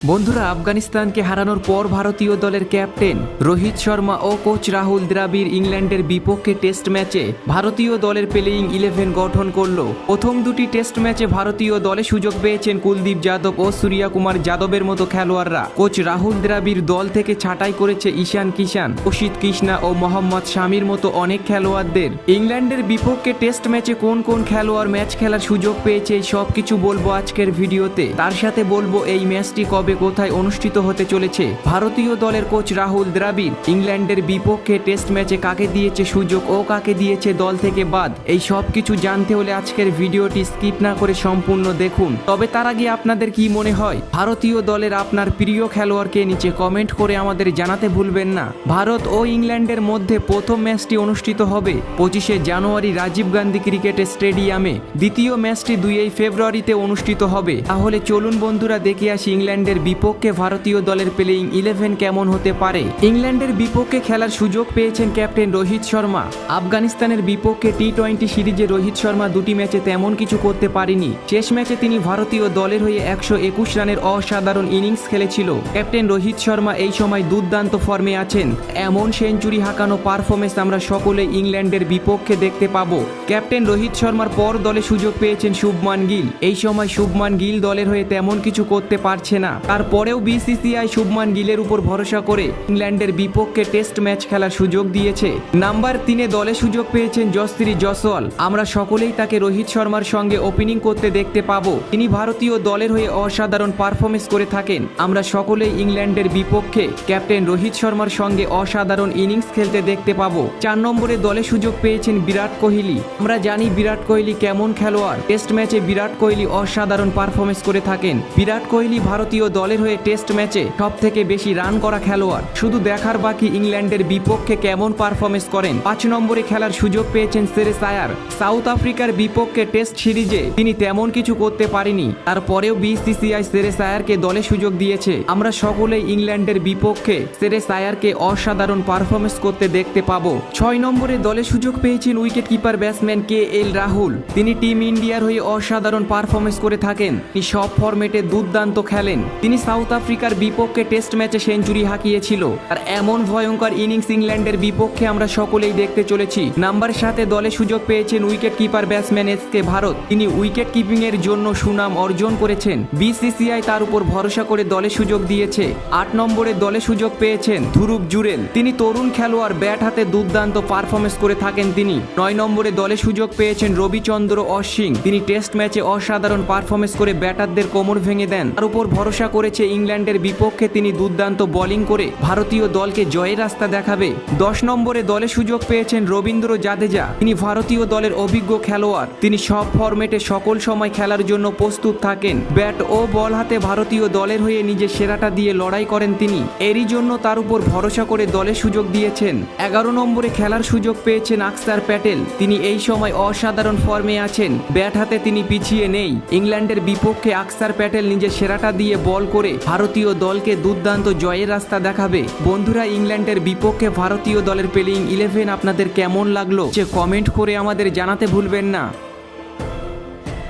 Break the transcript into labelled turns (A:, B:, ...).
A: বন্ধুরা, আফগানিস্তানকে হারানোর পর ভারতীয় দলের ক্যাপ্টেন রোহিত শর্মা ও কোচ রাহুল দ্রাবিড় ইংল্যান্ডের বিপক্ষে টেস্ট ম্যাচে ভারতীয় দলের প্লেয়িং 11 গঠন করল। প্রথম দুটি টেস্ট ম্যাচে ভারতীয় দলে সুযোগ পেয়েছেন কুলদীপ যাদব ও সূর্যা কুমার যাদবের মতো খেলোয়াড়রা। কোচ রাহুল দ্রাবিড় দল থেকে ছাঁটাই করেছে ঈশান কিষান, অসিত কৃষ্ণা ও মোহাম্মদ শামির মতো অনেক খেলোয়াড়দের। ইংল্যান্ডের বিপক্ষে টেস্ট ম্যাচে কোন কোন খেলোয়াড় ম্যাচ খেলার সুযোগ পেয়েছে এই সব কিছু বলবো আজকের ভিডিওতে। তার সাথে বলবো এই ম্যাচটি কবে কোথায় অনুষ্ঠিত হতে চলেছে, ভারতীয় দলের কোচ রাহুল দ্রাবিড় ইংল্যান্ডের বিপক্ষে টেস্ট ম্যাচে কাকে দিয়েছে সুযোগ ও কাকে দিয়েছে দল থেকে বাদ। এই সব কিছু জানতে হলে আজকের ভিডিওটি স্কিপ না করে সম্পূর্ণ দেখুন। তবে তার আগে আপনাদের কি মনে হয় ভারতীয় দলের আপনার প্রিয় খেলোয়াড়কে নিচে কমেন্ট করে আমাদের জানাতে ভুলবেন না। ভারত ও ইংল্যান্ডের মধ্যে প্রথম ম্যাচটি অনুষ্ঠিত হবে 25শে জানুয়ারি রাজীব গান্ধী ক্রিকেট স্টেডিয়ামে। দ্বিতীয় ম্যাচটি 2 ফেব্রুয়ারিতে অনুষ্ঠিত হবে। তাহলে চলুন বন্ধুরা দেখে আসি ইংল্যান্ডের বিপক্ষে ভারতীয় দলের প্লেয়িং 11 কেমন হতে পারে। ইংল্যান্ডের বিপক্ষে খেলার সুযোগ পেয়েছেন ক্যাপ্টেন রোহিত শর্মা। আফগানিস্তানের বিপক্ষে টি-20 সিরিজে রোহিত শর্মা দুটি ম্যাচে তেমন কিছু করতে পারেনি। শেষ ম্যাচে তিনি ভারতীয় দলের হয়ে 121 রানের অসাধারণ ইনিংস খেলেছিল। ক্যাপ্টেন রোহিত শর্মা এই সময় দুর্দান্ত ফর্মে আছেন। এমন সেঞ্চুরি হাঁকানো পারফরমেন্স আমরা সকলেই ইংল্যান্ডের বিপক্ষে দেখতে পাবো। ক্যাপ্টেন রোহিত শর্মার পর দলে সুযোগ পেয়েছেন শুভমান গিল। এই সময় শুভমান গিল দলের হয়ে তেমন কিছু করতে পারছে না। তারপরেও বিসিসিআই শুভমান গিলের উপর ভরসা করে ইংল্যান্ডের বিপক্ষে টেস্ট ম্যাচ খেলার সুযোগ দিয়েছে। নাম্বার 3-এ দলে সুযোগ পেয়েছেন যশস্বী জয়সওয়াল। আমরা সকলেই তাকে রোহিত শর্মার সঙ্গে ওপেনিং করতে দেখতে পাবো। তিনি ভারতীয় দলের হয়ে অসাধারণ পারফরমেন্স করে থাকেন। আমরা সকলেই ইংল্যান্ডের বিপক্ষে ক্যাপ্টেন রোহিত শর্মার সঙ্গে অসাধারণ ইনিংস খেলতে দেখতে পাবো। 4 নম্বরে দলে সুযোগ পেয়েছেন বিরাট কোহলি। আমরা জানি বিরাট কোহলি কেমন খেলোয়াড়। টেস্ট ম্যাচে বিরাট কোহলি অসাধারণ পারফরমেন্স করে থাকেন। বিরাট কোহলি ভারতীয় দলের হয়ে টেস্ট ম্যাচে সব থেকে বেশি রান করা খেলোয়াড়। শুধু দেখার বাকি ইংল্যান্ডের বিপক্ষে কেমন পারফরমেন্স করেন। 5 নম্বরে খেলার সুযোগ পেয়েছেন শ্রেয়স আয়ার। সাউথ আফ্রিকার বিপক্ষে টেস্ট সিরিজে তিনি তেমন কিছু করতে পারেনি। তারপরেও বিসিসিআই শ্রেয়স আয়ারকে দলে সুযোগ দিয়েছে। আমরা সকলেই ইংল্যান্ডের বিপক্ষে শ্রেয়স আয়ারকে অসাধারণ পারফরমেন্স করতে দেখতে পাবো। 6 নম্বরে দলে সুযোগ পেয়েছেন wicket keeper batsman KL Rahul. তিনি টিম ইন্ডিয়ার হয়ে অসাধারণ পারফরমেন্স করে থাকেন। তিনি সব ফরম্যাটে দুর্দান্ত খেলেন। তিনি সাউথ আফ্রিকার বিপক্ষে টেস্ট ম্যাচে সেঞ্চুরি হাঁকিয়েছিল। আর এমন ভয়ঙ্কর ইনিংস ইংল্যান্ডের বিপক্ষে আমরা সকলেই দেখতে চলেছি। নাম্বার 7-এ দলে সুযোগ পেয়েছেন wicket keeper batsman SK Bharat. তিনি উইকেট কিপিং এর জন্য সুনাম অর্জন করেছেন। বিসিসিআই তার উপর ভরসা করে দলে সুযোগ দিয়েছে। 8 নম্বরে দলে সুযোগ পেয়েছেন ধ্রুব জুরেল। তিনি তরুণ খেলোয়াড়, ব্যাট হাতে দুর্দান্ত পারফরমেন্স করে থাকেন তিনি। 9 নম্বরে দলে সুযোগ পেয়েছেন রবিচন্দ্র অশ্বিন। তিনি টেস্ট ম্যাচে অসাধারণ পারফরমেন্স করে ব্যাটারদের কোমর ভেঙে দেন। তার উপর ভরসা করেছে ইংল্যান্ডের বিপক্ষে তিনি দুর্দান্ত বোলিং করে ভারতীয় দলকে জয়ের রাস্তা দেখাবে। 10 নম্বরে দলে সুযোগ পেয়েছেন রবীন্দ্র জাদেজা। তিনি ভারতীয় দলের অভিজ্ঞ খেলোয়াড়। তিনি সব ফরম্যাটে সকল সময় খেলার জন্য প্রস্তুত থাকেন। ব্যাট ও বল হাতে ভারতীয় দলের হয়ে নিজের সেরাটা দিয়ে লড়াই করেন তিনি। এরই জন্য তার উপর ভরসা করে দলে সুযোগ দিয়েছেন। 11 নম্বরে খেলার সুযোগ পেয়েছেন আকসার প্যাটেল। তিনি এই সময় অসাধারণ ফর্মে আছেন। ব্যাট হাতে তিনি পিছিয়ে নেই। ইংল্যান্ডের বিপক্ষে আকসার প্যাটেল নিজের সেরাটা দিয়ে বল করে ভারতীয় দলকে দুর্দান্ত জয়ের রাস্তা দেখাবে। বন্ধুরা, ইংল্যান্ডের বিপক্ষে ভারতীয় দলের প্লেয়িং 11 আপনাদের কেমন লাগলো সে কমেন্ট করে আমাদের জানাতে ভুলবেন না।